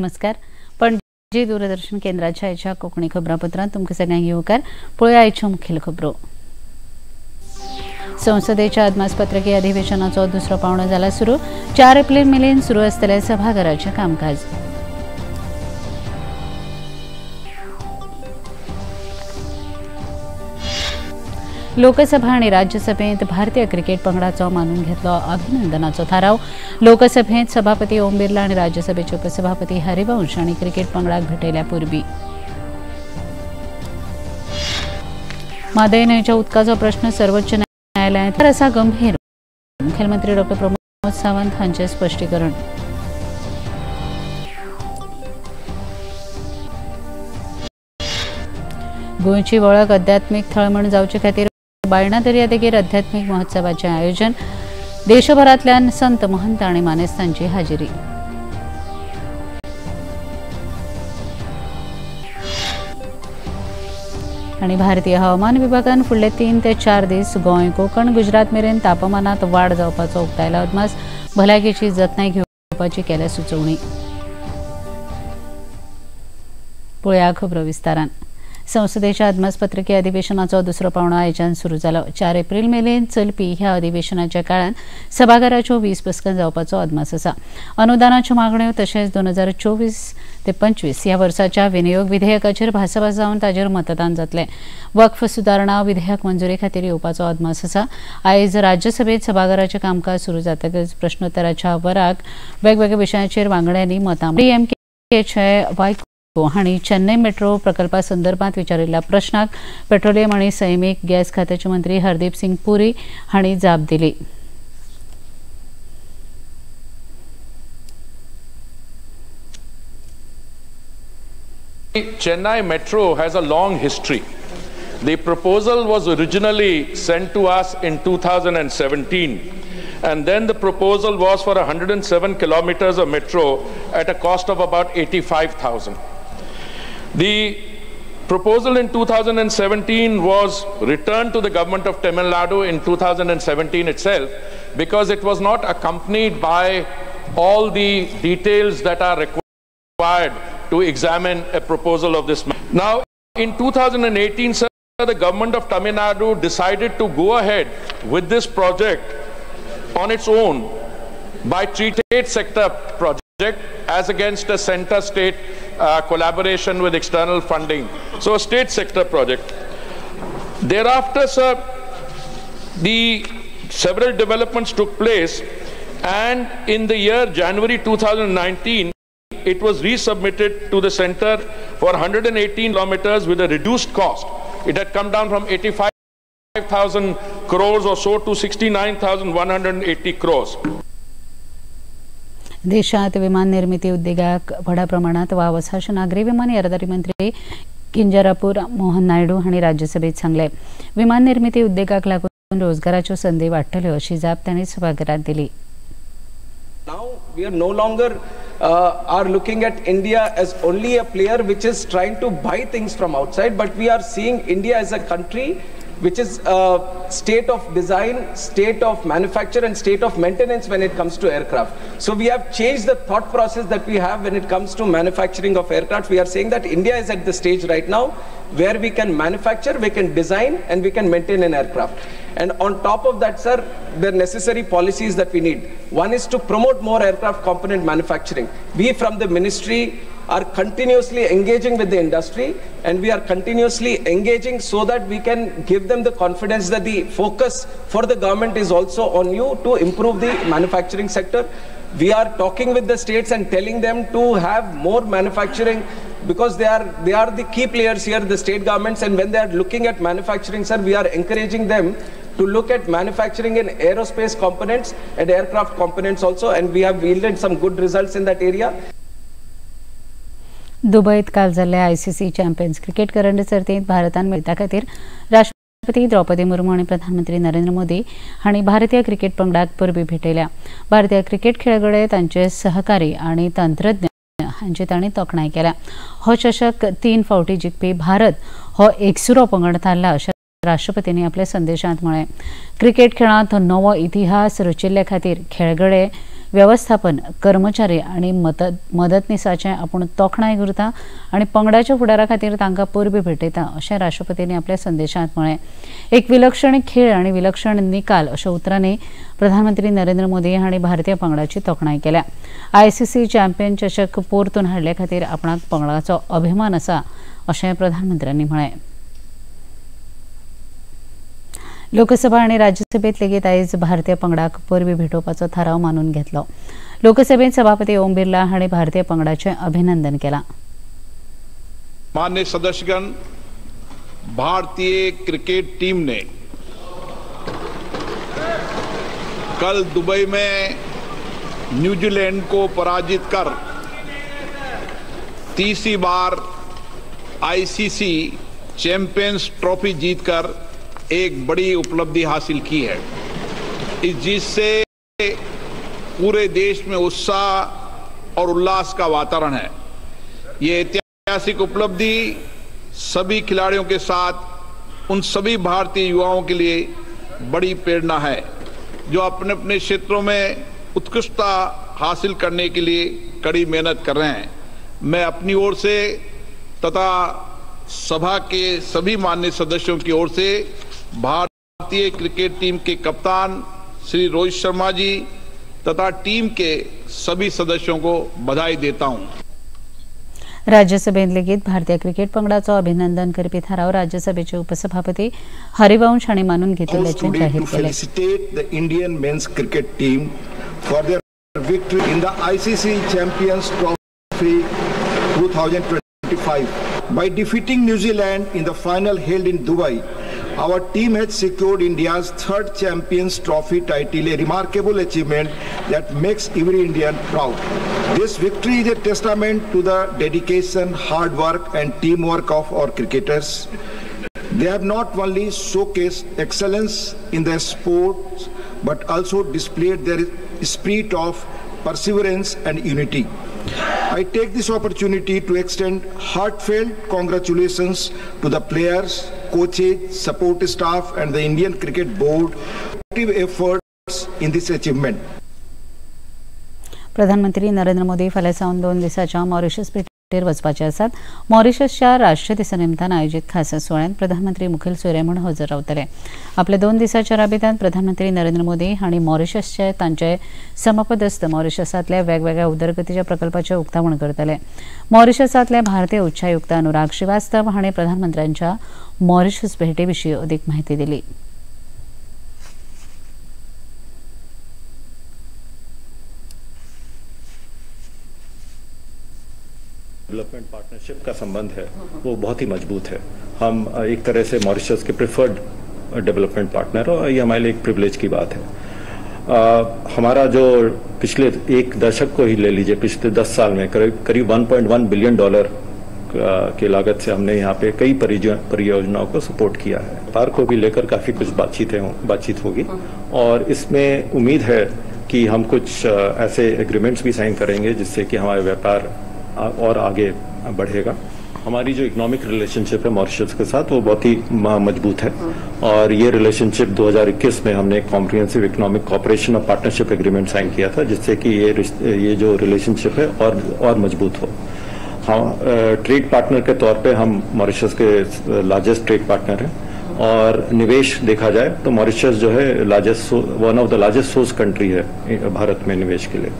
नमस्कार. पणजी दूरदर्शन केंद्राच्या आयच्या कोंकणी खबरापत्रांत तुमकां सगळ्यांक येवकार. पळोवया आयच्यो मुखेल खबरो. संसदेच्या अदमासपत्रकी अधिवेशनाचो दुसरो पावणो जाला सुरू. 4 एप्रिल मेरेन सुरू आसतलें सभाघराचें कामकाज. लोकसभा आणि राज्यसभेत भारतीय क्रिकेट पंगडाचो मानून घेतलो अभिनंदनाचो थाराव. लोकसभेत सभापती ओम बिर्ला आणि राज्यसभेचे उपसभापती हरिवंश आणि क्रिकेट पंगडाक भेटयल्या पूर्वी. म्हादय न्हंयच्या उदकाचो प्रश्न सर्वोच्च न्यायालयात आसा गंभीर. मुखेलमंत्री डॉ प्रमोद सावंत हांचे स्पश्टीकरण. गोंयची वळख आध्यात्मीक थळ म्हूण जावचे खातीर बायणा दर्या देगेर आध्यात्मीक महोत्सवाचें आयोजन. देशभरांतल्यान संत महंत आनी मानेस्तांची हाजिरी. आनी भारतीय हवामान विभागान फुडले 3 ते 4 दीस गोंय कोंकण गुजरात मेरेन तापमानात वाड जावपाचो उक्तायला अदमास. भलायकेची जतनाय घेवपाची केल्या सुचोवणी. पळोवया खबरो विस्तारान. संसदेच्या अदमासपत्रकी अधिवेशनाचो दुसरो पावणो आयच्यान सुरू जालो. 4 एप्रिल मेरेन चलपी ह्या अधिवेशनाच्या काळात सभाघराच्यो 20 बसका जावपाचो अदमास आसा. अनुदानाच्यो मागण्यो तशेंच 2024 ते 25 ह्या वर्साच्या विनियोग विधेयकाचेर भासाभास जावन ताचेर मतदान जातलें. वक्फ सुदारणा विधेयक मंजुरी खातीर येवपाचो अदमास आसा. आयज राज्यसभेत सभाघराचें कामकाज सुरू जातकच प्रश्नोत्तराच्या वराक वेगवेगळ्या विशयांचेर वांगड्यांनी मतां. डीएमकेचे वायको हांणी चेन्नई मेट्रो प्रकल्पा संदर्भात विचारिल्ल्या प्रश्नाक पेट्रोलियम आणि सैमीक गॅस खात्याचे मंत्री हरदीप सिंग पुरी हांणी जाप दिली. Chennai Metro has a long history. The proposal was originally sent to us in 2017, and then the proposal was for 107 kilometers of metro at a cost of about 85,000. The proposal in 2017 was returned to the government of Tamil Nadu in 2017 itself because it was not accompanied by all the details that are required to examine a proposal of this. Now, in 2018, sir, the government of Tamil Nadu decided to go ahead with this project on its own by state sector project as against a center-state collaboration with external funding. So a state sector project. Thereafter, sir, the several developments took place, and in the year January 2019, it was resubmitted to the center for 118 kilometers with a reduced cost. It had come down from 85,000 crores or so to 69,180 crores. देशात विमान निर्मिती उद्देगाक व्हडा प्रमाणात wow आसा अशें नागरी विमान येरादारी मंत्री किंजरापूर मोहन नायडू हांणी राज्यसभेत सांगलें. विमान निर्मिती उद्देगाक लागून रोजगाराच्यो संदी वाडटल्यो अशी जाप तांणी सभाघरांत दिली. Now we are no longer are looking at India as only a player which is trying to buy things from outside, but we are seeing India as a country which is a state of design, state of manufacture and state of maintenance when it comes to aircraft. So we have changed the thought process that we have when it comes to manufacturing of aircraft. We are saying that India is at the stage right now where we can manufacture, we can design and we can maintain an aircraft. And on top of that, sir, the necessary policies that we need. One is to promote more aircraft component manufacturing. We from the ministry are continuously engaging with the industry, and we are continuously engaging so that we can give them the confidence that the focus for the government is also on you to improve the manufacturing sector. We are talking with the states and telling them to have more manufacturing because they are the key players here, the state governments, and when they are looking at manufacturing, sir, we are encouraging them to look at manufacturing in aerospace components and aircraft components also, and we have yielded some good results in that area. दुबईत काल जाल्ल्या ICC champions cricket करंड सर्तीत भारतान मेळटा खातीर राष्ट्रपती द्रौपदी मुर्मू आणि प्रधानमंत्री नरेंद्र मोदी हांणी भारतीय क्रिकेट पंगडाक परबी भेटयल्या. भारतीय क्रिकेट खेळगडे तांचे सहकारी आणि तंत्रज्ञ हांची तांणी तोखणाय केल्या. हो चषक 3 फावटी जिखपी भारत हो एकसुरो पंगड थारला अशें राष्ट्रपतींनी आपल्या संदेशांत म्हळें. क्रिकेट खेळांत नवो इतिहास रचिल्ले खातीर खेळगडे व्यवस्थापन कर्मचारी आणि मदतनीसाचे आपूण तोखणाय करता आणि पंगडाच्या फुडारा खातीर तांकां परबी भेटयता अशें राष्ट्रपतींनी आपल्या संदेशांत म्हळें. एक विलक्षण खेळ आणि विलक्षण निकाल अशा उतरांनी प्रधानमंत्री नरेंद्र मोदी हांणी भारतीय पंगडाची तोखणाय केल्या. ICC चॅम्पियन चषक परतून हाडले खातीर आपणाक पंगडाचो अभिमान आसा अशें प्रधानमंत्र्यांनी म्हळें. लोकसभा आणि राज्यसभेत लेगीत आयज भारतीय पंगडाक परबी भेटोवपाचो थाराव मानून घेतलो. लोकसभेत सभापती ओम बिर्ला हांणी भारतीय पंगडाचें अभिनंदन केलां. माननीय सदस्यगण, भारतीय क्रिकेट टीम ने कल दुबई में न्यूजीलैंड को पराजित कर तीसरी बार ICC चैंपियंस ट्रॉफी जीतकर एक बड़ी उपलब्धि हासिल की है. इस जीत से पूरे देश में उत्साह और उल्लास का वातावरण है. ये ऐतिहासिक उपलब्धि सभी खिलाड़ियों के साथ उन सभी भारतीय युवाओं के लिए बड़ी प्रेरणा है जो अपने अपने क्षेत्रों में उत्कृष्टता हासिल करने के लिए कड़ी मेहनत कर रहे हैं. मैं अपनी ओर से तथा सभा के सभी माननीय सदस्यों की ओर से भारतीय क्रिकेट टीम के कप्तान श्री रोहित शर्मा जी तथा टीम के सभी सदस्यों को बधाई देता हूं. राज्यसभेत लेगीत भारतीय क्रिकेट पंगडाचो अभिनंदन करपी थाराव राज्यसभेचे उपसभापती हरिवंश हांणी मानून घेतिल्ल्याचें जाहीर केलें. Felicitate the Indian men's cricket team for their victory in the ICC Champions Trophy 2025 by defeating New Zealand in the final held in Dubai. Our team has secured India's third Champions Trophy title, a remarkable achievement that makes every Indian proud. This victory is a testament to the dedication, hard work and teamwork of our cricketers. They have not only showcased excellence in their sports, but also displayed their spirit of perseverance and unity. I take this opportunity to extend heartfelt congratulations to the players, coaches, support staff and the Indian Cricket Board for active efforts in this achievement. प्रधानमंत्री नरेंद्र मोदी फाल्यां सावन 2 दिसांच्या Mauritius भेटेर वचपाचे आसात. मॉरिशसच्या राष्ट्रीय दिसा निमतान आयोजीत खास सुवाळ्यांत प्रधानमंत्री मुखेल सोयरे म्हूण हजर रावतले. आपल्या 2 दिसांच्या राबित्यांत प्रधानमंत्री नरेंद्र मोदी हांणी मॉरिशसचे तांचे समपदस्थ मॉरिशसांतल्या वेगवेगळ्या उदरगतीच्या प्रकल्पाचें उक्तावण करतले. मॉरिशसांतले भारतीय उच्चायुक्त अनुराग श्रीवास्तव हांणी प्रधानमंत्र्यांच्या मॉरिशस भेटे विशीं अदीक माहिती दिली. डेवलपमेंट पार्टनरशिप का संबंध है वो बहुत ही मजबूत है. हम एक तरह से मॉरिशस के प्रेफर्ड डेवलपमेंट पार्टनर और ये हमारे लिए एक प्रिविलेज की बात है. हमारा जो पिछले एक दशक को ही ले लीजिए, पिछले 10 साल में करीब $1.1 बिलियन की लागत से हमने यहाँ पे कई परियोजनाओं को सपोर्ट किया है. व्यापार को भी लेकर काफ़ी कुछ बातचीत होगी और इसमें उम्मीद है कि हम कुछ ऐसे एग्रीमेंट्स भी साइन करेंगे जिससे कि हमारा व्यापार और आगे बढ़ेगा. हमारी जो इकोनॉमिक रिलेशनशिप है मॉरिशस के साथ वो बहुत ही मजबूत है और ये रिलेशनशिप 2021 में हमने कॉम्प्रिहेंसिव इकोनॉमिक कोऑपरेशन और पार्टनरशिप एग्रीमेंट साइन किया था जिससे कि ये जो रिलेशनशिप है और मजबूत हो. हाँ, ट्रेड पार्टनर के तौर पे हम मॉरिशस के लार्जेस्ट ट्रेड पार्टनर हैं और निवेश देखा जाए तो मॉरिशस जो है one of the largest source country है भारत में निवेश के लिए.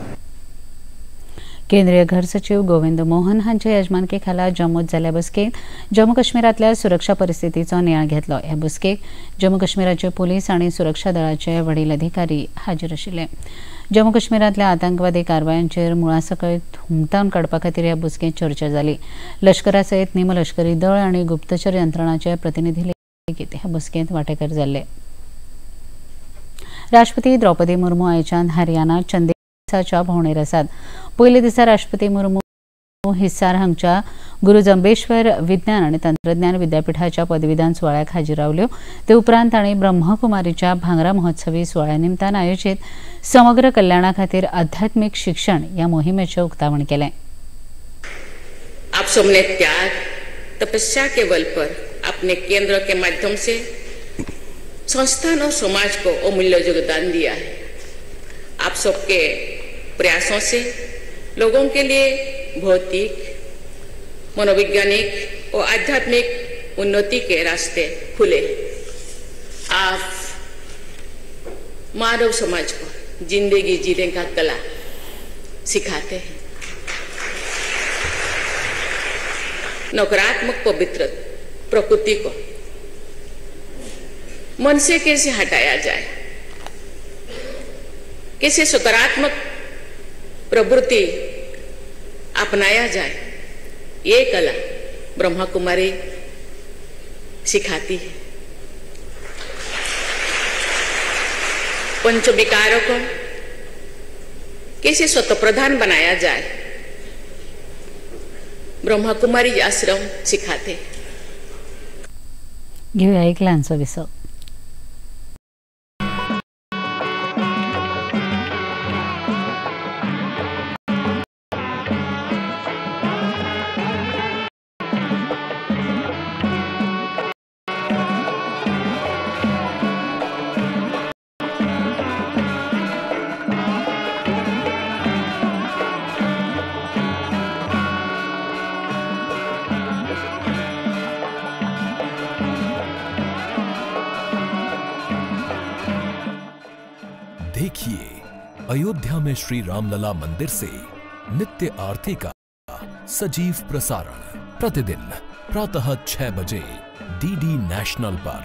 केंद्रीय घर सचिव गोविंद मोहन हांच्या येजमानके खाला जम्मूत जाल्ल्या बसकेत जम्मू काश्मीरातल्या सुरक्षा परिस्थितीचो नियाळ घेतलो. ह्या बसकेक जम्मू काश्मीराचे पुलीस आनी सुरक्षा दळाचे वडील अधिकारी हाजीर आशिल्ले. जम्मू काश्मीरातल्या आतंकवादी कारवायांचेर मुळासकळ हुमतावन काडपा खातीर ह्या बसकेत चर्चा जाली. लष्करा सयत निमलष्करी दळ आनी गुप्तचर यंत्रणाचे प्रतिनिधी लेगीत ह्या बसकेत वांटेकार जाल्ले. राष्ट्रपती द्रौपदी मुर्मू आयच्यान हरियाणा चंदीगडाच्या भोंवडेर आसात. पयले दिसा राष्ट्रपती मुर्मू हिसार हांगच्या गुरू जंबेश्वर विज्ञान आनी तंत्रज्ञान विद्यापीठाच्या पदवीदान सुवाळ्याक हाजीर रावल्यो. ते उपरांत तांणी ब्रह्मकुमारीच्या भांगरा महोत्सवी सुवाळ्या निमतान आयोजीत समग्र कल्याणा खातीर आध्यात्मिक शिक्षण ह्या मोहिमेचें उक्तावण केलें. आप सबने त्याग तपस्या के बल पर अपने केंद्र के माध्यम से संस्थान और समाज को अमूल्य योगदान दिया है. आप सबके प्रयासों से लोगों के लिए भौतिक, मनोवैज्ञानिक और आध्यात्मिक उन्नति के रास्ते खुले। आप मानव समाज को जिंदगी जीने का कला सिखाते हैं। नकारात्मक पवित्र प्रकृति को मन से कैसे हटाया जाए, कैसे सकारात्मक प्रवृत्ति अपनाया जाए, ये कला ब्रह्मा कुमारी सिखाती है। पंच विकारों को कैसे स्वतः प्रधान बनाया जाए, ब्रह्मा कुमारी आश्रम सिखाते हैं। घेऊया एक लहानसं विसव. देखिए अयोध्या में श्री रामलला मंदिर से नित्य आरती का सजीव प्रसारण प्रतिदिन प्रातः 6 बजे डीडी नेशनल पर।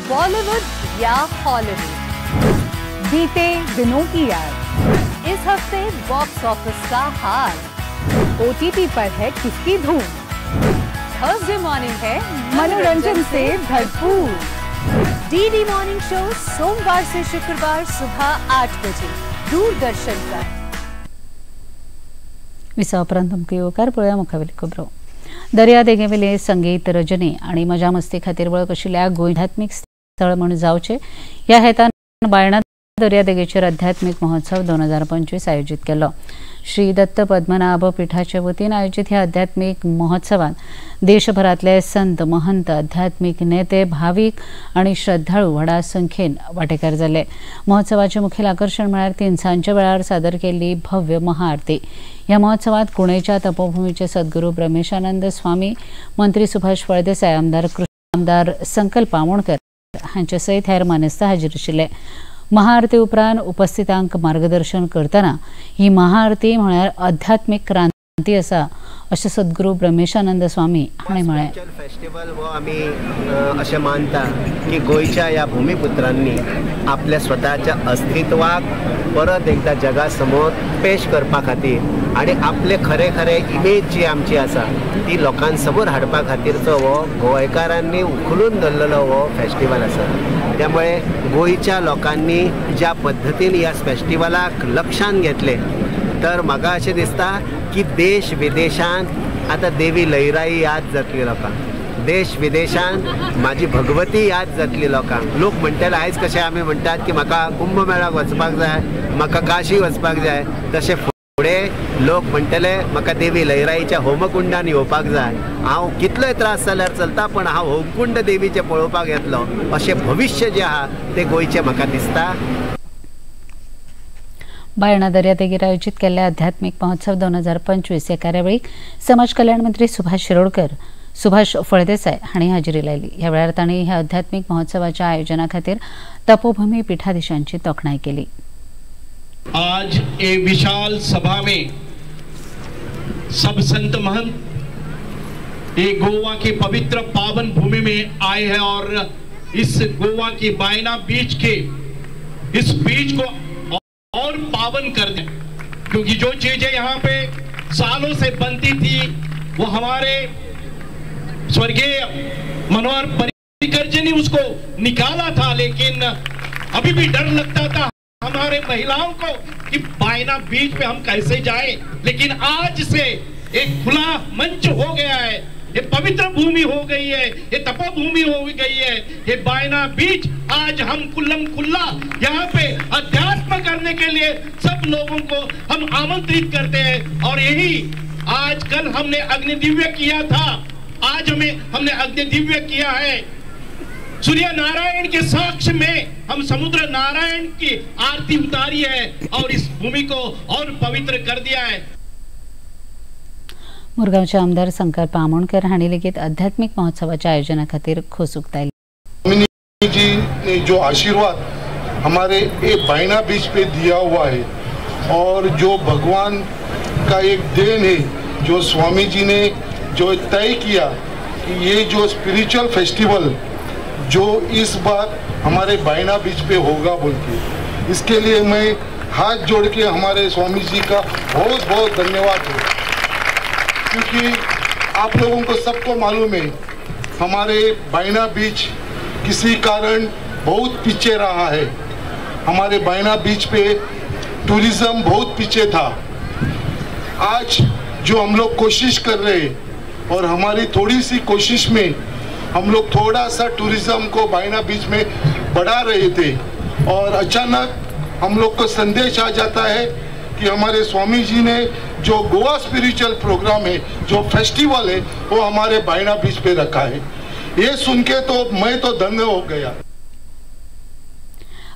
बॉलीवुड या हॉलीवुड, बीते दिनों की याद, इस हफ्ते बॉक्स ऑफिस का हाल, ओटीटी पर है किसकी धूम, थर्सडे मॉर्निंग है मनोरंजन से भरपूर। डीडी मॉर्निंग शो सोमवार से शुक्रवार सुबह 8 बजे दूरदर्शन पर. विसावपरांत तुमकां येवकार पळोवया मुखावेली खबरो. दर्या देगेवेले संगीत रजनी आणि मजा मस्ती खातीर वळख आशिल्ल्या गोंय आध्यात्मिक स्थळ म्हूण जावचें ह्या हेतान बायणा दर्या देगेचेर आध्यात्मिक महोत्सव 2025 आयोजीत केलो. श्री दत्त पद्मनाभ पीठाचे वतीन आयोजित ह्या आध्यात्मिक महोत्सवात देशभरातले संत महंत आध्यात्मिक नेते भाविक आणि श्रद्धाळू व्हडा संख्येन वांटेकार जाले. महोत्सवाचे मुखेल आकर्षण म्हळ्यार 3 सांजच्या वेळार सादर केल्ली भव्य महाआरती. ह्या महोत्सवात कुणेच्या तपोभूमीचे सद्गुरू ब्रह्मेशानंद स्वामी, मंत्री सुभाष फळदेसाय, आमदार संकल्प आमोणकर हांचे सयत हेर मानेस्त हाजीर आशिल्ले. महाआरती उपरांत उपस्थितांक मार्गदर्शन करतना ही महाआरती म्हळ्यार आध्यात्मिक क्रांती आसा अशें सद्गुरू ब्रह्मेशानंद स्वामी हांणी म्हळें. फेस्टिवल हो आमी अशें मानता की गोंयच्या ह्या भुमिपुत्रांनी आपल्या स्वताच्या अस्तित्वाक परत एकदा जगा समोर पेश करपा खातीर आनी आपले खरे खरे इमेज जी आमची आसा ती लोकां समोर हाडपा खातीरचो हो गोंयकारांनी उखलून धरलेलो हो फेस्टिवल आसा. त्यामुळे गोंयच्या लोकांनी ज्या पद्दतीन ह्या फेस्टिवलाक लक्षांत घेतले तर म्हाका अशें दिसता की देश विदेशांत आतां देवी लयराई याद जातली लोकांक, देश विदेशांत म्हाजी भगवती याद जातली लोकांक. लोक म्हणटाले आयज कशें आमी म्हणटात की म्हाका कुंभमेळाक वचपाक जाय, म्हाका काशी वचपाक जाय, तशें फुडें लोक म्हणटले म्हाका देवी लयराईच्या होमकुंडान येवपाक जाय. हांव कितलोय त्रास जाल्यार चलता पण हांव होमकुंड देवीचें पळोवपाक येतलो अशें भविश्य जें आहा तें गोंयचें म्हाका दिसता. बायणा दर्या देगेर आयोजीत केल्ल्या आध्यात्मिक महोत्सव 2025 ह्या कार्यावळीक समाज कल्याण मंत्री सुभाष फळदेसाय हांणी हाजिरी लायली. ह्या वेळार तांणी ह्या आध्यात्मिक महोत्सवाच्या आयोजना खातीर तपोभूमी पीठाधीशांची तोखणाय केली. आज एक विशाल सभा में सब संत महंत ये गोवा की पवित्र पावन भूमि में आए हैं और इस गोवा की बायना बीच के इस बीच को और पावन कर दें, क्योंकि जो चीजें यहाँ पे सालों से बनती थी वो हमारे स्वर्गीय मनोहर पर्रिकर जी ने उसको निकाला था, लेकिन अभी भी डर लगता था हमारे महिलाओं को कि बायना बीच पे हम कैसे जाएं. लेकिन आज से एक खुला मंच हो गया है, ये पवित्र भूमि हो गई है, ये तपोभूमि हो गई है, ये बायना बीच आज हम कुल्लम कुल्ला यहाँ पे अध्यात्म करने के लिए सब लोगों को हम आमंत्रित करते हैं. और यही आज कल हमने अग्नि दिव्य किया था, आज हमने अग्नि दिव्य किया है सूर्य नारायण के साक्ष में हम समुद्र नारायण की आरती उतारी है और इस भूमि को और पवित्र कर दिया है। मुरगावचे आमदार शंकर पामोणकर हांणी लेगीत आध्यात्मिक महोत्सवाच्या आयोजना खातीर खोस उक्तायली। स्वामी जी ने जो आशीर्वाद हमारे एक बायना बीच पे दिया हुआ है और जो भगवान का एक देन है, जो स्वामी जी ने जो तय किया कि ये जो स्पिरिचुअल फेस्टिवल जो इस बार हमारे बायना बीच पे होगा बोल के, इसके लिए मैं हाथ जोड़ के हमारे स्वामी जी का बहुत बहुत धन्यवाद है। क्योंकि आप लोगों को सबको मालूम है हमारे बायना बीच किसी कारण बहुत पीछे रहा है। हमारे बायना बीच पे टूरिज्म बहुत पीछे था। आज जो हम लोग कोशिश कर रहे हैं और हमारी थोड़ी सी कोशिश में हम लोग थोड़ा सा टूरिज्म को बायना बीच में बढ़ा रहे थे और अचानक हम लोग को संदेश आ जाता है कि हमारे स्वामी जी ने जो गोवा स्पिरिचुअल प्रोग्राम है, जो फेस्टिवल है, वो हमारे बायना बीच पे रखा है। ये सुन के तो मैं तो धन्य हो गया।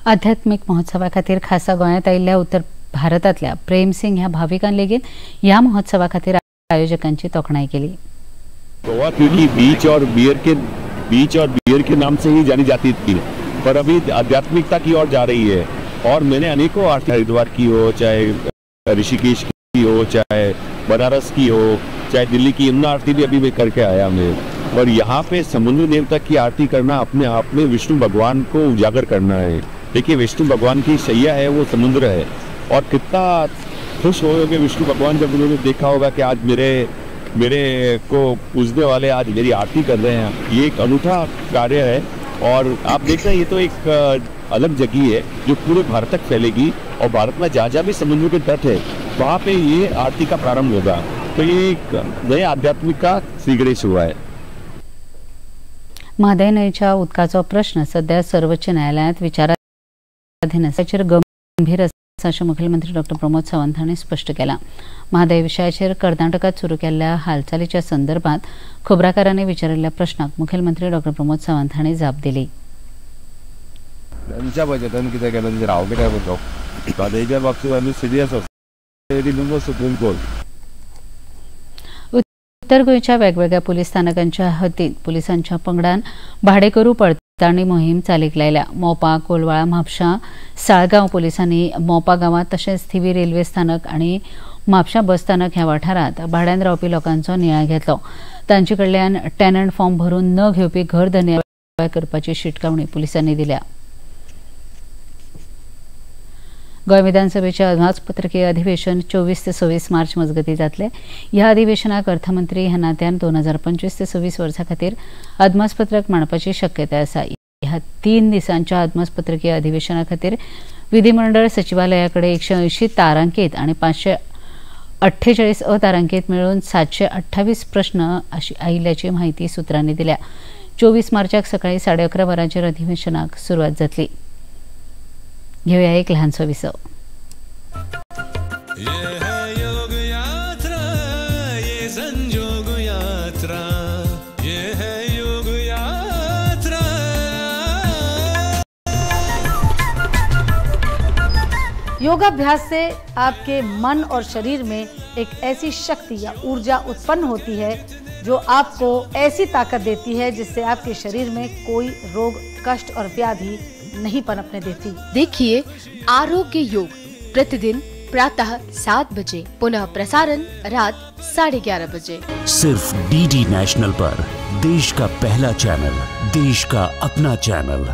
आध्यात्मिक महोत्सवा खातीर खासा गोंयांत आयिल्ल्या उत्तर भारतांतल्या प्रेम सिंग ह्या भाविकान लेगीत ह्या महोत्सवा खातीर आयोजकांची तोखणाय केली। गोवा क्योंकि बीच और बियर के नाम से ही जानी जाती थी, पर अभी आध्यात्मिकता की ओर जा रही है। और मैंने अनेकों आरती, हरिद्वार की हो, चाहे ऋषिकेश की हो, चाहे बनारस की हो, चाहे दिल्ली की, इन आरती भी अभी मैं करके आया मैं। और यहाँ पे समुद्र देवता की आरती करना अपने आप में विष्णु भगवान को उजागर करना है। देखिए, विष्णु भगवान की शैया है वो समुद्र है, और कितना खुश होगे विष्णु भगवान जब उन्होंने देखा होगा कि आज मेरे को पूजने वाले आज मेरी आरती कर रहे हैं। ये एक अनूठा कार्य है और आप देख रहे हैं ये तो एक अलग जगह है जो पूरे भारत तक फैलेगी। और भारत में जहाँ जहाँ भी समुद्र के तट है वहाँ पे ये आरती का प्रारंभ होगा। तो ये एक नए आध्यात्मिक का श्रीगणेश हुआ है। म्हादय न्हंयच्या उदकाचो प्रश्न सध्या सर्वोच्च न्यायालयात विचाराधीन आसा, गंभीर आसा अशें मुखेलमंत्री डॉ प्रमोद सावंत हांणी स्पश्ट केलां। म्हादय विशयाचेर कर्नाटकात सुरू केल्ल्या हालचालीच्या संदर्भात खबराकारांनी विचारिल्ल्या प्रश्नाक मुखेलमंत्री डॉ प्रमोद सावंत हांणी जाप दिली। तांच्या बजेटान कितें केलें तेजेर हांव कितें म्हणटलो, म्हादयच्या बाबतींत आमी सिरियस आसा सुप्रीम कोर्ट। उत्तर गोंयच्या वेगवेगळ्या पुलीस स्थानकांच्या हद्दीत पुलिसांच्या पंगडान भाडेकरू पडताळणी मोहीम चालीक लायल्या। मोपा, कोलवाळा, म्हापशां, साळगांव पुलिसांनी मोपा गांवांत तशेंच थिवी रेल्वे स्थानक आनी म्हापशां बस स्थानक ह्या वाठारांत भाड्यान रावपी लोकांचो नियाळ घेतलो। तांचे कडल्यान टेनंट फॉर्म भरून न घेवपी घर धन्य करपाची शिटकावणी पुलिसांनी दिल्या। गोंय विधानसभेचे अदमासपत्रकीय अधिवेशन 24 ते 26 मार्च मजगती जातले। ह्या अधिवेशनाक अर्थमंत्री ह्या नात्यान 2025 ते 26 वर्सा खातीर अदमासपत्रक मांडपाची शक्यताय आसा। ह्या 3 दिसांच्या अदमासपत्रकीय अधिवेशना खातीर विधिमंडळ सचिवालयाकडे 180 तारांकीत आणि 548 अतारांकीत मेळून 728 प्रश्न आयिल्ल्याची माहिती सुत्रांनी दिल्या। 24 मार्चाक सकाळी 11:30 वरांचेर अधिवेशनाक सुरवात जातली। घेऊया एक लहानसो विसव। योगाभ्यास से आपके मन और शरीर में एक ऐसी शक्ति या ऊर्जा उत्पन्न होती है जो आपको ऐसी ताकत देती है जिससे आपके शरीर में कोई रोग, कष्ट और व्याधि नहीं पनपने देती। देखिए आरोग्य योग प्रतिदिन प्रातः 7 बजे, पुनः प्रसारण रात 11:30 बजे, सिर्फ डीडी नेशनल पर। देश का पहला चैनल, देश का अपना चैनल।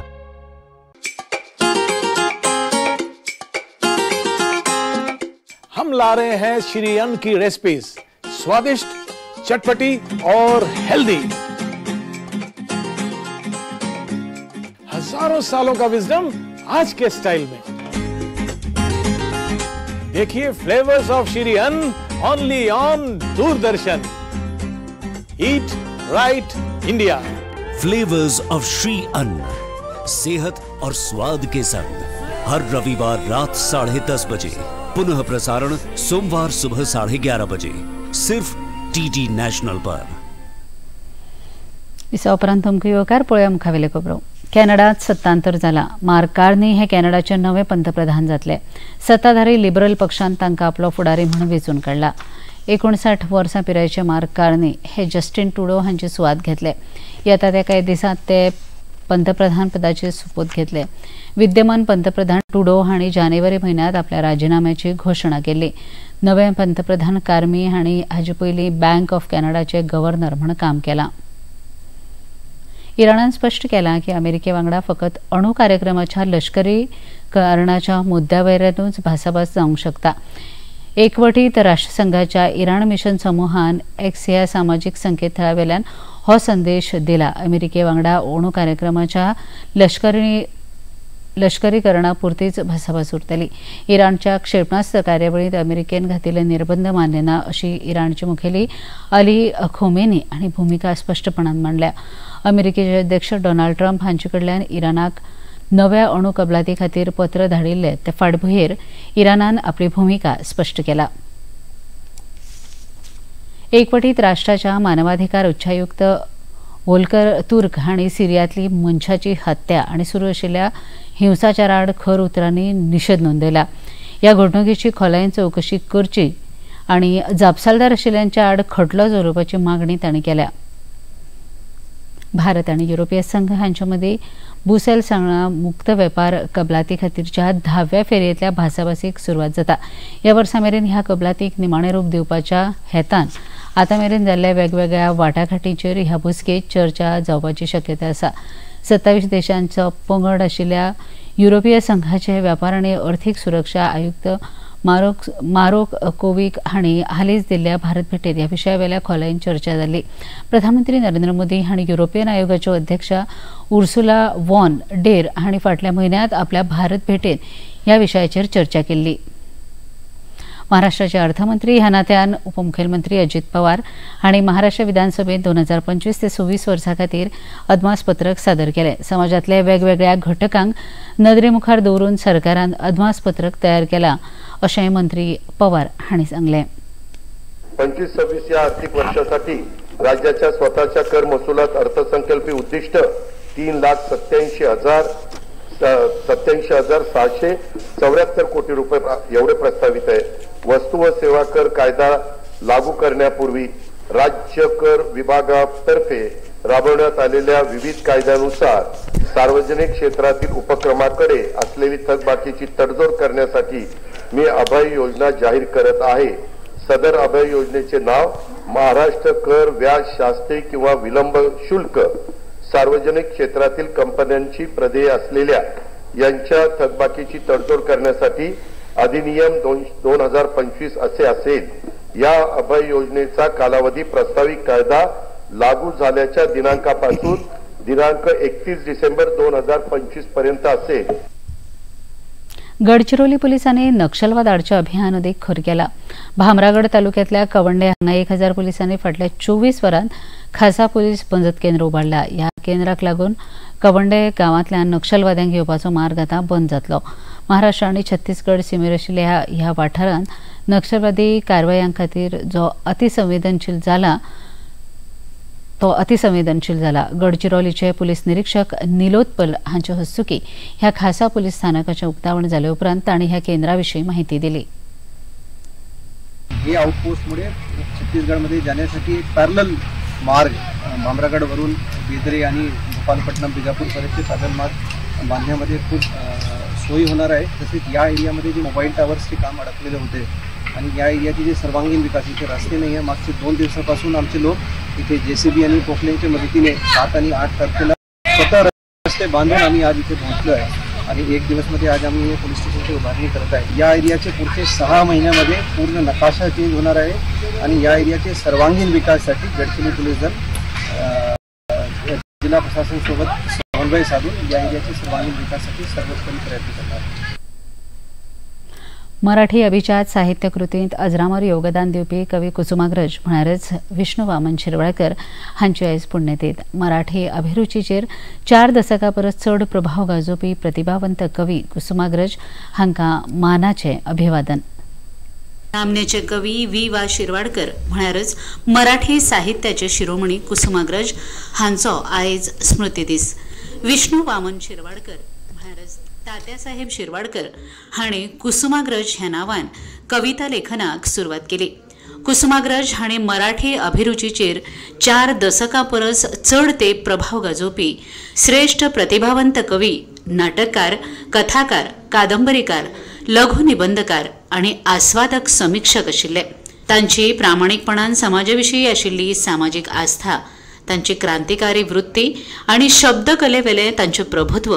हम ला रहे हैं श्री अन्न की रेसिपीज, स्वादिष्ट, चटपटी और हेल्दी। हजारों सालों का विजडम आज के स्टाइल में। देखिए फ्लेवर्स ऑफ श्री अन्न only on Doordarshan. Eat right India. Flavours of Shri अन्न, सेहत और स्वाद के संग। हर रविवार रात 10:30 बजे, पुनः प्रसारण सोमवार सुबह 11:30 बजे, सिर्फ टीटी नेशनल पर। विसा उपरांत तुमकां येवकार पळया मुखावेले खबरो। कॅनडात सत्तांतर जाला. मार्क कार्नी हे कॅनडाचे नवे पंतप्रधान जातले. सत्ताधारी लिबरल पक्षान तांकां आपलो फुडारी म्हणून वेंचून काडला. 59 वर्सां पिरायेचे मार्क कार्नी हे जस्टिन ट्रुडो हांची सुवात घेतले. येता त्या कांय दिसांत ते पंतप्रधान पदाची सुपूत घेतले. विद्यमान पंतप्रधान ट्रुडो हांणी जानेवारी म्हयन्यांत आपल्या राजिनाम्याची घोशणा केल्ली. नवे पंतप्रधान कार्मी हांणी हाचे पयलीं बँक ऑफ कॅनडाचे गव्हर्नर म्हूण काम केलां. इराणान स्पश्ट केलां की अमेरिके वांगडा फकत अणु कार्यक्रमाच्या लष्करीकरणाच्या मुद्द्यावयल्यानूच भासाभास जावंक शकता. एकवटीत राष्ट्रसंघाच्या इराण मिशन समूहान एक्स ह्या सामाजीक संकेतथळावेल्यान हो संदेश दिला. अमेरिके वांगडा अणु कार्यक्रमाच्या लष्करीकरणा पुरतीच भासाभास उरतली. इराणच्या क्षेपणास्त्र कार्यावळीत अमेरिकेन घातिल्ले निर्बंध मान्य ना अशी इराणची मुखेली अली खोमेनी हांणी भुमिका स्पश्टपणान मांडल्या. अमेरिकेचे अध्यक्ष डोनाल्ड ट्रम्प हांचे कडल्यान इराणाक नव्या अणु कबलाती खातीर पत्र धाडिल्ले ते फाटभुंयेर इराणान आपली भुमिका स्पश्ट केला. एकवटीत राष्ट्राच्या मानवाधिकार उच्चायुक्त वोल्कर तुर्क हांणी सिरियांतली मनशाची हत्या आनी सुरू आशिल्ल्या हिंसाचारा आड खर उतरांनी निशेध नोंदयला. ह्या घडणुकेची खोलायेन चवकशी करची आनी जापसालदार आशिल्ल्यांच्या आड खटलो दवरपाची मागणी तांणी केल्या. भारत आनी युरोपीय संघ हांचे मदीं बुसेल्स हांगा मुक्त वेपार कबलाती खातीरच्या 10व्या फेरयेंतल्या भासाभासीक सुरवात जाता. ह्या वर्सा मेरेन ह्या कबलातीक निमाणें रूप दिवपाच्या हेतान आतां मेरेन जाल्ल्या वेगवेगळ्या वाटाघाटींचेर ह्या बसकेंत चर्चा जावपाची शक्यताय आसा. 27 देशांचो पंगड आशिल्ल्या युरोपीय संघाचे वेपार आनी अर्थीक सुरक्षा आयुक्त मारोक कोविक हांणी हालींच दिल्ल्या भारत भेटेंत ह्या विशयावेल्या खोलायेन चर्चा जाल्ली. प्रधानमंत्री नरेंद्र मोदी हांणी युरोपियन आयोगाच्यो अध्यक्षा उर्सुला वॉन डेर हांणी फाटल्या म्हयन्यांत आपल्या भारत भेटेंत ह्या विशयाचेर चर्चा केल्ली. महाराष्ट्राचे अर्थमंत्री ह्या नात्यान उपमुख्यमंत्री अजित पवार हांणी महाराष्ट्र विधानसभेत 2025 ते 26 वर्सां खातीर अदमासपत्रक सादर केलें. समाजांतल्या वेगवेगळ्या घटकांक नदरे मुखार दवरून सरकारान अदमासपत्रक तयार केलां अशें मंत्री पवार हांणी सांगलें. 25-26 या आर्थिक वर्षासाठी राज्याच्या स्वतःच्या कर महसुलात अर्थसंकल्पीय उद्दिष्ट 3,87,674 कोटी रुपये एवढे प्रस्तावित आहे. वस्तू व सेवा कर कायदा लागू करण्यापूर्वी राज्य कर विभागातर्फे राबवण्यात आलेल्या विविध कायद्यानुसार सार्वजनिक क्षेत्रातील उपक्रमाकडे असलेली थकबाकीची तडजोड करण्यासाठी मी अभय योजना जाहीर करत आहे. सदर अभय योजनेचे नाव महाराष्ट्र कर व्याज शास्ती किंवा विलंब शुल्क सार्वजनिक क्षेत्रातील कंपन्यांची प्रदेय असलेल्या यांच्या थकबाकीची तडजोड करण्यासाठी अधिनियम 2025 असे असेल. या अभय योजनेचा कालावधी प्रस्तावित कायदा लागू झाल्याच्या दिनांकापासून दिनांक 31 डिसेंबर 2025 पर्यंत असेल. गडचिरोली पुलिसांनी नक्षलवाद आडचे अभियान अदीक खर केला. भामरागड तालुक्यातल्या कवंडे हांगा 1000 पुलिसांनी फाटल्या 24 वरांत खासा पुलीस बंदत केंद्र उबारला. ह्या केंद्राक लागून कवंडे गांवांतल्यान नक्षलवाद्यांक येवपाचो मार्ग आतां बंद जातलो. महाराष्ट्र आनी छत्तीसगड सीमेर आशिल्ल्या ह्या वाठारांत नक्षलवादी कारवायां खातीर जो अतिसंवेदनशील जाला. गडचिरोलीचे पुलीस निरीक्षक निलोत्पल हांचे हस्तुकी ह्या खासा पुलीस स्थानकाचें उक्तावण जाले उपरांत तांणी ह्या केंद्राविशीं माहिती दिली. हे आउटपोस्टमुळे छत्तीसगडमध्ये जाण्यासाठी एक पॅरलल मार्ग भामरागडवरून बेदरे आणि गोपालपट्टणम बिजापूरपर्यंतचे पॅरलल मार्ग बांधण्यामध्ये खूप सोयी होणार आहे. तसेच या एरियामध्ये जे मोबाईल टावर्सचे काम अडकलेले होते आणि या एरियाचे जे सर्वांगीण विकास इथे रस्ते नाही आहे. मागचे 2 दिवसापासून आमचे लोक इथे JCB आणि पोकलेनच्या मदतीने 7 आणि 8 तारखेला स्वतः रस्ते बांधून आम्ही आज इथे पोहोचलो आहे आणि 1 दिवसमध्ये आज आम्ही हे पोलीस स्टेशनची उभारणी करत आहे. या एरियाचे पुढचे 6 महिन्यामध्ये पूर्ण नकाशा चेंज होणार आहे आणि या एरियाचे सर्वांगीण विकासासाठी गडचिरोली पोलीस दल जिल्हा प्रशासनासोबत समन्वय साधून या एरियाचे सर्वांगीण विकासासाठी सर्वोत्तम प्रयत्न करणार. मराठी अभिजात साहित्य कृतींत अजरामर योगदान दिवपी कवी कुसुमाग्रज म्हळ्यारच विष्णू वामन शिरवाळकर हांची आयज पुण्यतिथ. मराठी अभिरुचीचेर 4 दशकां परस चड प्रभाव गाजोवपी प्रतिभावंत कवी कुसुमाग्रज हांकां मानाचें अभिवादन. नामनेचे कवी वा शिरवाडकर म्हळ्यारच मराठी साहित्याचे शिरोमणी कुसुमाग्रज हांचो आयज स्मृती दीस. विष्णू वामन शिरवाडकर म्हळ्यारच तात्यासाहेब शिरवाडकर हाणें कुसुमाग्रज ह्या नांवान कविता लेखनाक सुरवात केली। कुसुमाग्रज हाणें मराठी अभिरुचीचेर 4 दशकां परस चड तेंप प्रभाव गाजोवपी श्रेष्ठ प्रतिभावंत कवी, नाटककार, कथाकार, कादंबरीकार, लघु निबंधकार आनी आस्वादक समीक्षक आशिल्ले। तांची प्रामाणिकपणान समाजाविशीं आशिल्ली सामाजीक आस्था, तांची क्रांतिकारी वृत्ती आनी शब्दकलेवेलें तांचें प्रभुत्व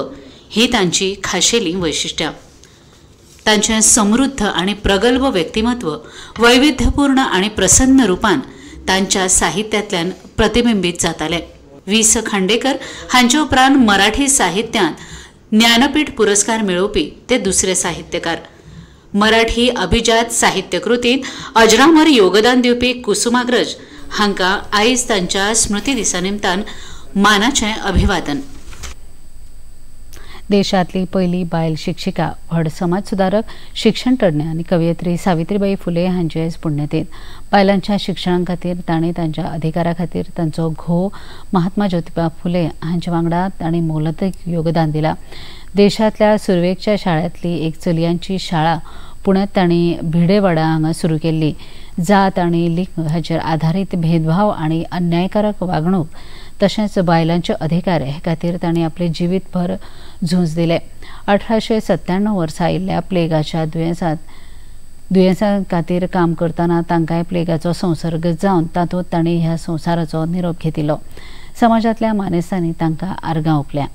ही तांची खाशेली वैशिष्ट्यां। तांचें समृद्ध आनी प्रगल्भ व्यक्तिमत्व वैविध्यपूर्ण आनी प्रसन्न रुपान तांच्या साहित्यांतल्यान प्रतिबिंबीत जातालें। वी.स. खांडेकर हांचे उपरांत मराठी साहित्यांत ज्ञानपीठ पुरस्कार मेळोवपी ते दुसरे साहित्यकार। मराठी अभिजात साहित्य कृतींत अजरामर योगदान दिवपी कुसुमाग्रज हांकां आयज तांच्या स्मृती दिसा निमतान मानाचें अभिवादन। देशातली पहिली बायल शिक्षिका, व्हड समाज सुधारक, शिक्षण तज्ञ आनी कवयित्री सावित्रीबाई फुले हांचे आयज पुण्यतिथी। बायलांच्या शिक्षणा खातीर तांणी तांच्या अधिकारा खातीर तांचो घोव महात्मा ज्योतिबा फुले हांचे वांगडा तांणी मोलादीक योगदान दिलां। देशांतल्या सुरवेच्या शाळेंतली एक चलयांची शाळा पुण्यात तांणी भिडेवाडा हांगा सुरू केल्ली। जात आनी लिंग हाचेर आधारीत भेदभाव आनी अन्यायकारक वागणूक तशेंच बायलांचे अधिकार हे खातीर तांणी आपले जिवीतभर झूज दिले। 1897 वर्सा आयिल्ल्या प्लेगाच्या दुयेंसां खातीर काम करतना तांकांय प्लेगाचो संसर्ग जावन तातूंत तांणी ह्या संवसाराचो निरोप घेतिल्लो। समाजांतल्या मानेस्तांनी तांकां आर्गां ओंपल्या।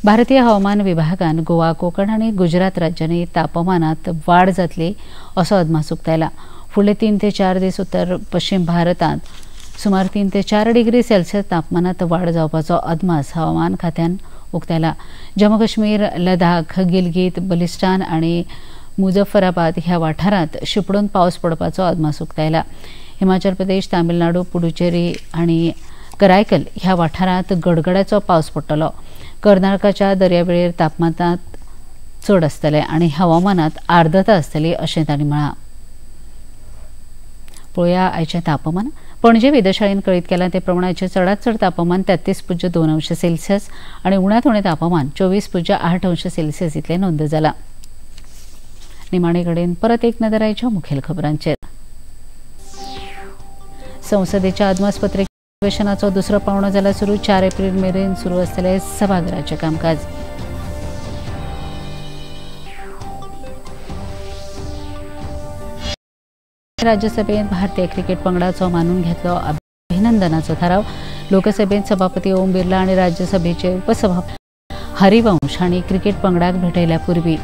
भारतीय हवामान विभागान गोवा, कोंकण आनी गुजरात राज्यांनी तापमानात वाड जातली असो अदमास उक्तायला। फुडले 3 ते 4 दीस उत्तर पश्चिम भारतांत सुमार 3 ते 4 डिग्री सेल्सियस तापमानात वाड जावपाचो अदमास हवामान खात्यान उक्तायला। जम्मू काश्मीर, लडाख, गिलगीत, बलिस्तान आनी मुझफ्फराबाद ह्या वाठारांत शिपडून पावस पडपाचो अदमास उक्तायला। हिमाचल प्रदेश, तामिळनाडू, पुडुचेरी आनी करायकल ह्या वाठारांत गडगड्याचो पावस पडटलो। कर्नाटकाच्या दर्यावेळेर तापमानात चड आसतले आनी हवामानात आर्द्रता आसतली अशें तांणी म्हळां। पळोवया आयचें तापमान। पणजे वेधशाळेन कळीत केलां ते प्रमाण आयचें चडांत चड तापमान 33.2 अंश सेल्सियस आनी उण्यांत उणें तापमान 24.8 अंश सेल्सियस इतलें नोंद जालां। निमाणे कडेन परत एक नदर आयच्या मुखेल खबरांचेर। संसदेच्या अदमासपत्रक अधिवेशनाचो दुसरो पावणो जाला सुरू। 4 एप्रिल मेरेन सुरू आसतलें सभागृहाचें कामकाज। राज्यसभेत भारतीय क्रिकेट पंगडाचो मानून घेतलो अभिनंदनाचो थाराव। लोकसभेत सभापती ओम बिर्ला आनी राज्यसभेचे उपसभापती हरिवंश हांणी क्रिकेट पंगडाक भेटयल्या पूर्वी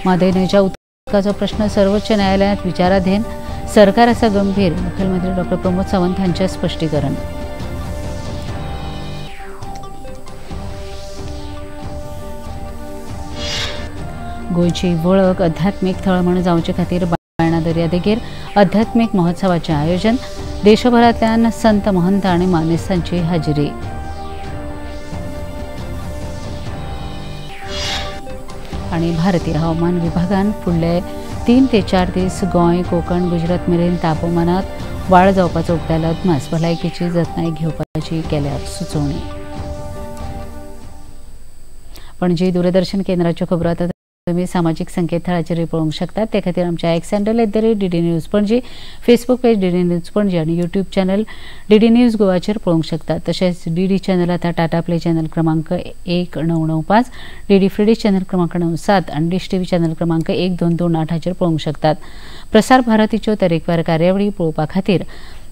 म्हादय न्हंयच्या उदकाचो प्रश्न सर्वोच्च न्यायालयांत विचाराधीन। सरकार आसा गंभीर, मुखेलमंत्री डॉ. प्रमोद सावंत हांचें स्पश्टीकरण। गोंयची वळख अध्यात्मीक थळ म्हूण जावचे खातीर बायणा दर्यादेगेर अध्यात्मीक महोत्सवाचें आयोजन। देशभरांतल्यान संत महंत आनी मानेस्तांची हाजिरी। आनी भारतीय हवामान विभागान फुडले 3 ते 4 दीस गोंय, कोंकण, गुजरात मेरेन तापमानात वाड जावपाचो उक्तायला अदमास। भलायकेची जतनाय घेवपाची केल्या सुचोवणी। पणजी दूरदर्शन केंद्राच्यो खबरो आतां तुमी सामाजीक संकेतथळाचेर पळोवंक शकतात। ते खातीर आमच्या x handle @DD news Panaji, Facebook page DD news Panaji आनी यूट्यूब चॅनल DD न्यूज गोवाचेर पळोवंक शकतात। तशेंच DD चॅनल आतां टाटा प्ले चॅनल क्रमांक 1995, DD फ्री डिश चॅनल क्रमांक 97 आनी डिश TV चॅनल क्रमांक 1228 हाचेर पळोवंक शकतात। प्रसार भारतीच्यो तरेकवार कार्यावळी पळोवपा खातीर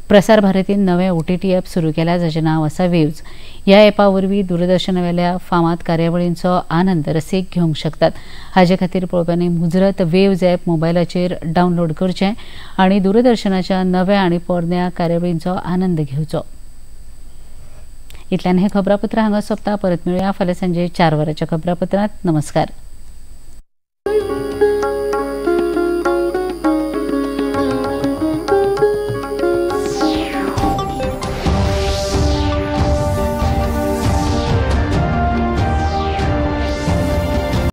प्रसार भारतीन नवें OTT ॲप सुरू केला, जाचें नांव आसा वेव्ज। ह्या ॲपा वरवीं दूरदर्शनावेल्या फामाद कार्यावळींचो आनंद रसीक घेवंक शकतात। हाचे खातीर पळोवप्यांनी मुजरत वेव्ज ॲप मोबायलाचेर डावनलोड करचें आनी दूरदर्शनाच्या नव्या आनी पोरन्या कार्यावळींचो आनंद घेवचो। इतल्यान हें खबरापत्र हांगा सोंपता। परत मेळुया फाल्यां सांजे 4 वरांच्या खबरापत्रांत। नमस्कार।